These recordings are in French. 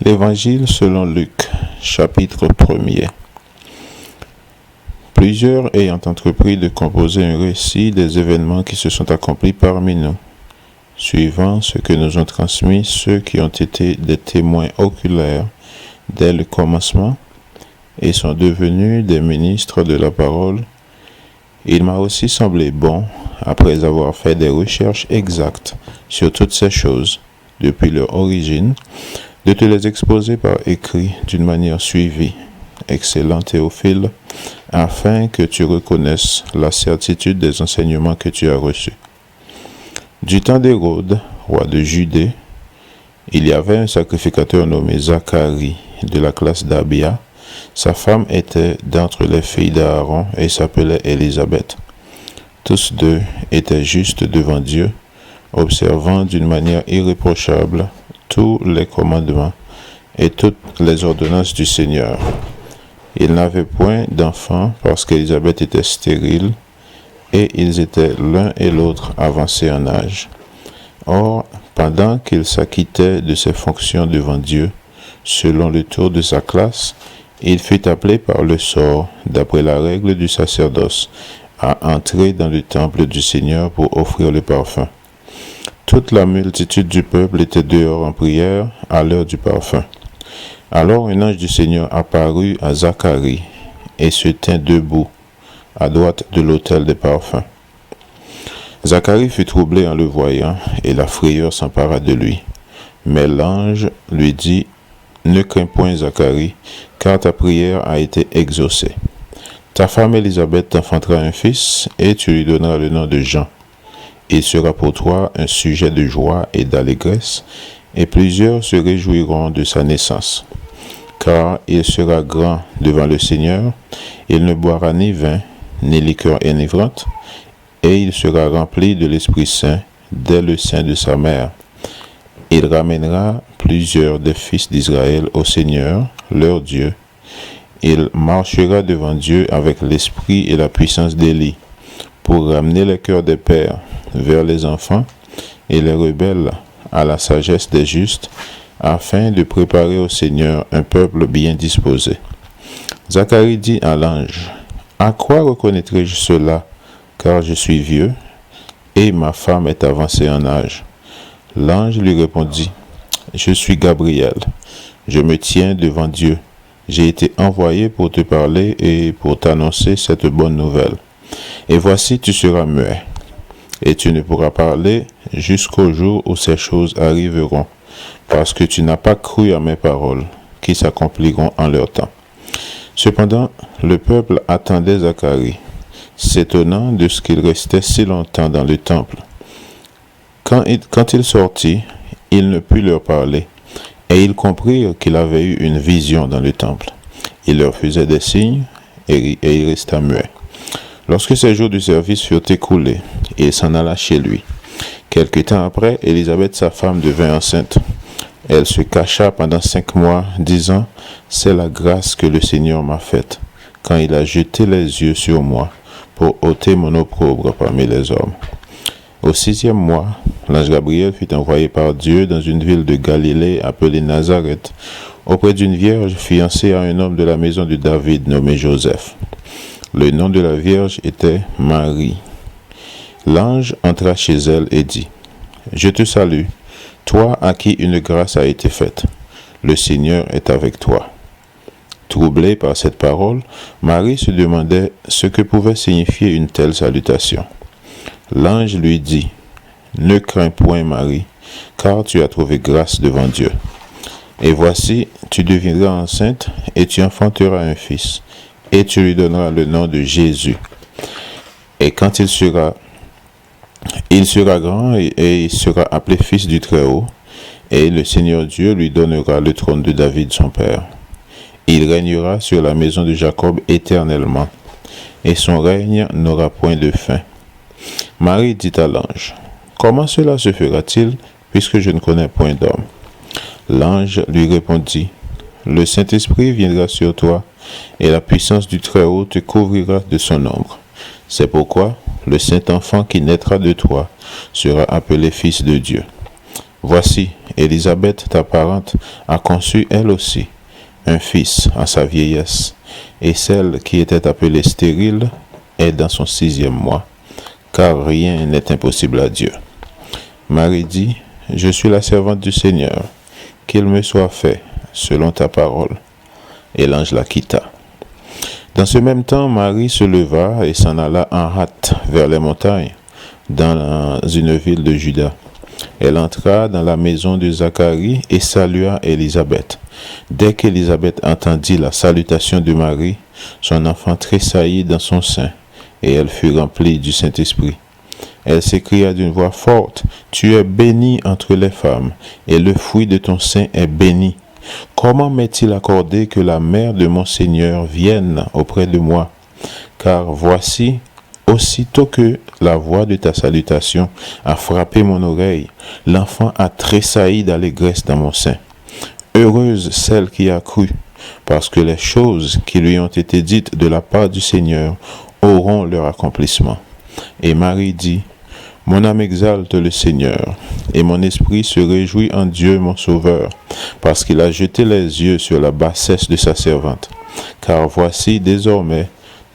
L'Évangile selon Luc, chapitre 1er. Plusieurs ayant entrepris de composer un récit des événements qui se sont accomplis parmi nous, suivant ce que nous ont transmis ceux qui ont été des témoins oculaires dès le commencement et sont devenus des ministres de la parole, il m'a aussi semblé bon, après avoir fait des recherches exactes sur toutes ces choses, depuis leur origine, de te les exposer par écrit d'une manière suivie, excellent Théophile, afin que tu reconnaisses la certitude des enseignements que tu as reçus. Du temps d'Hérode, roi de Judée, il y avait un sacrificateur nommé Zacharie, de la classe d'Abia. Sa femme était d'entre les filles d'Aaron et s'appelait Élisabeth. Tous deux étaient justes devant Dieu, observant d'une manière irréprochable tous les commandements et toutes les ordonnances du Seigneur. Ils n'avaient point d'enfants parce qu'Élisabeth était stérile et ils étaient l'un et l'autre avancés en âge. Or, pendant qu'il s'acquittait de ses fonctions devant Dieu, selon le tour de sa classe, il fut appelé par le sort, d'après la règle du sacerdoce, à entrer dans le temple du Seigneur pour offrir le parfum. Toute la multitude du peuple était dehors en prière à l'heure du parfum. Alors un ange du Seigneur apparut à Zacharie et se tint debout à droite de l'autel des parfums. Zacharie fut troublé en le voyant et la frayeur s'empara de lui. Mais l'ange lui dit : « Ne crains point, Zacharie, car ta prière a été exaucée. Ta femme Élisabeth t'enfantera un fils et tu lui donneras le nom de Jean. Il sera pour toi un sujet de joie et d'allégresse, et plusieurs se réjouiront de sa naissance. Car il sera grand devant le Seigneur, il ne boira ni vin, ni liqueur enivrante, et il sera rempli de l'Esprit Saint dès le sein de sa mère. Il ramènera plusieurs des fils d'Israël au Seigneur, leur Dieu. Il marchera devant Dieu avec l'esprit et la puissance d'Élie, pour ramener les cœurs des pères vers les enfants et les rebelles à la sagesse des justes, afin de préparer au Seigneur un peuple bien disposé. Zacharie dit à l'ange : « À quoi reconnaîtrai-je cela, car je suis vieux, et ma femme est avancée en âge ?» L'ange lui répondit : « Je suis Gabriel, je me tiens devant Dieu. J'ai été envoyé pour te parler et pour t'annoncer cette bonne nouvelle. Et voici, tu seras muet, et tu ne pourras parler jusqu'au jour où ces choses arriveront, parce que tu n'as pas cru à mes paroles, qui s'accompliront en leur temps. » Cependant, le peuple attendait Zacharie, s'étonnant de ce qu'il restait si longtemps dans le temple. Quand il sortit, il ne put leur parler, et ils comprirent qu'il avait eu une vision dans le temple. Il leur faisait des signes, et il resta muet. Lorsque ces jours du service furent écoulés, il s'en alla chez lui. Quelque temps après, Élisabeth, sa femme, devint enceinte. Elle se cacha pendant 5 mois, disant : « C'est la grâce que le Seigneur m'a faite, quand il a jeté les yeux sur moi, pour ôter mon opprobre parmi les hommes. » Au 6e mois, l'ange Gabriel fut envoyé par Dieu dans une ville de Galilée appelée Nazareth, auprès d'une vierge fiancée à un homme de la maison de David nommé Joseph. Le nom de la vierge était Marie. L'ange entra chez elle et dit : « Je te salue, toi à qui une grâce a été faite. Le Seigneur est avec toi. » Troublée par cette parole, Marie se demandait ce que pouvait signifier une telle salutation. L'ange lui dit : « Ne crains point, Marie, car tu as trouvé grâce devant Dieu. Et voici, tu deviendras enceinte et tu enfanteras un fils, et tu lui donneras le nom de Jésus. Et quand il sera grand et il sera appelé fils du Très-Haut, et le Seigneur Dieu lui donnera le trône de David son père. Il régnera sur la maison de Jacob éternellement, et son règne n'aura point de fin. » Marie dit à l'ange : « Comment cela se fera-t-il, puisque je ne connais point d'homme ? » L'ange lui répondit : « Le Saint-Esprit viendra sur toi, et la puissance du Très-Haut te couvrira de son ombre. C'est pourquoi le Saint-Enfant qui naîtra de toi sera appelé Fils de Dieu. Voici, Élisabeth, ta parente, a conçu elle aussi un fils à sa vieillesse, et celle qui était appelée stérile est dans son 6e mois, car rien n'est impossible à Dieu. Marie dit, je suis la servante du Seigneur, qu'il me soit fait selon ta parole. Et l'ange la quitta. Dans ce même temps, Marie se leva et s'en alla en hâte vers les montagnes, dans une ville de Juda. Elle entra dans la maison de Zacharie et salua Élisabeth. Dès qu'Élisabeth entendit la salutation de Marie, son enfant tressaillit dans son sein, et elle fut remplie du Saint-Esprit. Elle s'écria d'une voix forte, « Tu es bénie entre les femmes, et le fruit de ton sein est béni. Comment m'est-il accordé que la mère de mon Seigneur vienne auprès de moi? Car voici, aussitôt que la voix de ta salutation a frappé mon oreille, l'enfant a tressailli d'allégresse dans mon sein. Heureuse celle qui a cru, parce que les choses qui lui ont été dites de la part du Seigneur auront leur accomplissement. » Et Marie dit, « Mon âme exalte le Seigneur, et mon esprit se réjouit en Dieu mon Sauveur, parce qu'il a jeté les yeux sur la bassesse de sa servante. Car voici désormais,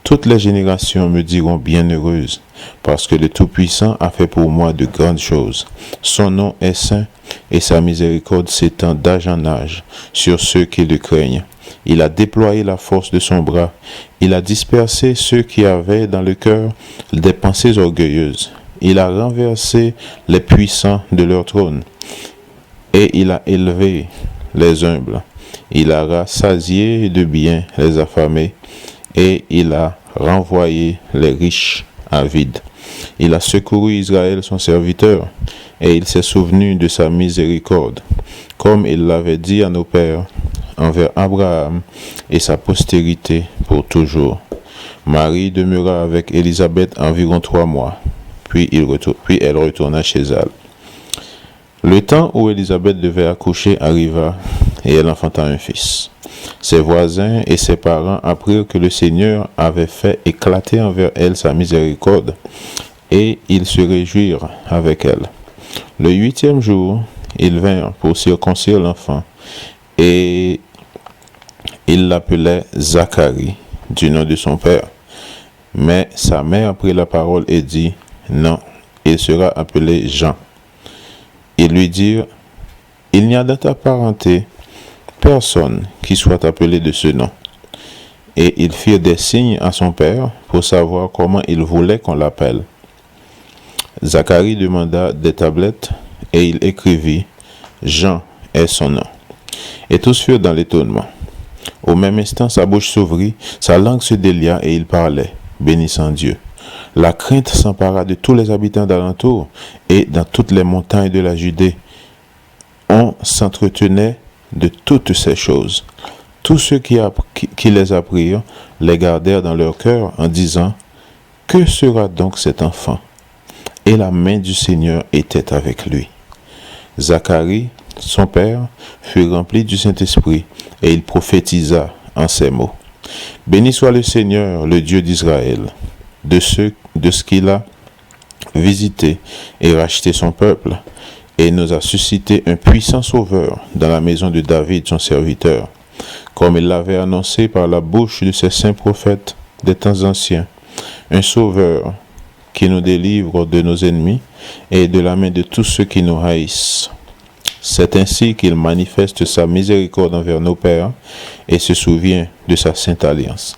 toutes les générations me diront bienheureuse, parce que le Tout-Puissant a fait pour moi de grandes choses. Son nom est saint, et sa miséricorde s'étend d'âge en âge sur ceux qui le craignent. Il a déployé la force de son bras, il a dispersé ceux qui avaient dans le cœur des pensées orgueilleuses. Il a renversé les puissants de leur trône, et il a élevé les humbles. Il a rassasié de bien les affamés, et il a renvoyé les riches à vide. Il a secouru Israël son serviteur, et il s'est souvenu de sa miséricorde, comme il l'avait dit à nos pères, envers Abraham et sa postérité pour toujours. Marie demeura avec Élisabeth environ 3 mois, puis elle retourna chez elle. Le temps où Élisabeth devait accoucher arriva, et elle enfanta un fils. Ses voisins et ses parents apprirent que le Seigneur avait fait éclater envers elle sa miséricorde, et ils se réjouirent avec elle. Le 8e jour, ils vinrent pour circoncire l'enfant, et ils l'appelaient Zacharie, du nom de son père. Mais sa mère prit la parole et dit, « Non, il sera appelé Jean. » Ils lui dirent, « Il n'y a dans ta parenté personne qui soit appelé de ce nom. » Et ils firent des signes à son père pour savoir comment il voulait qu'on l'appelle. Zacharie demanda des tablettes et il écrivit, « Jean est son nom. » Et tous furent dans l'étonnement. Au même instant, sa bouche s'ouvrit, sa langue se délia et il parlait, bénissant Dieu. La crainte s'empara de tous les habitants d'alentour, et dans toutes les montagnes de la Judée, on s'entretenait de toutes ces choses. Tous ceux qui les apprirent les gardèrent dans leur cœur en disant, « Que sera donc cet enfant ?» Et la main du Seigneur était avec lui. Zacharie, son père, fut rempli du Saint-Esprit, et il prophétisa en ces mots. « Béni soit le Seigneur, le Dieu d'Israël, de ce qu'il a visité et racheté son peuple, et nous a suscité un puissant sauveur dans la maison de David, son serviteur, comme il l'avait annoncé par la bouche de ses saints prophètes des temps anciens, un sauveur qui nous délivre de nos ennemis et de la main de tous ceux qui nous haïssent. C'est ainsi qu'il manifeste sa miséricorde envers nos pères et se souvient de sa sainte alliance,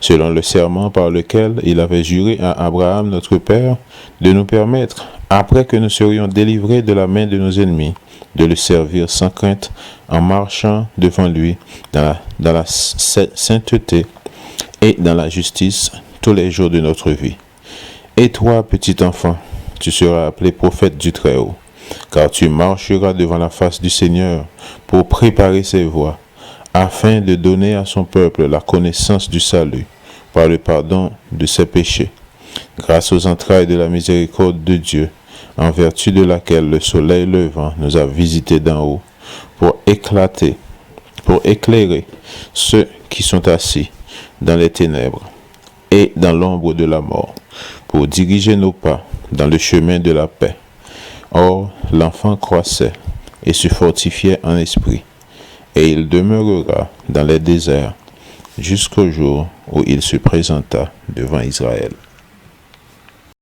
selon le serment par lequel il avait juré à Abraham notre père de nous permettre, après que nous serions délivrés de la main de nos ennemis, de le servir sans crainte en marchant devant lui dans la sainteté et dans la justice tous les jours de notre vie. Et toi, petit enfant, tu seras appelé prophète du Très-Haut, car tu marcheras devant la face du Seigneur pour préparer ses voies, afin de donner à son peuple la connaissance du salut par le pardon de ses péchés, grâce aux entrailles de la miséricorde de Dieu, en vertu de laquelle le soleil levant nous a visités d'en haut, pour éclairer ceux qui sont assis dans les ténèbres et dans l'ombre de la mort, pour diriger nos pas dans le chemin de la paix. » Or, l'enfant croissait, et se fortifiait en esprit. Et il demeurera dans les déserts jusqu'au jour où il se présenta devant Israël.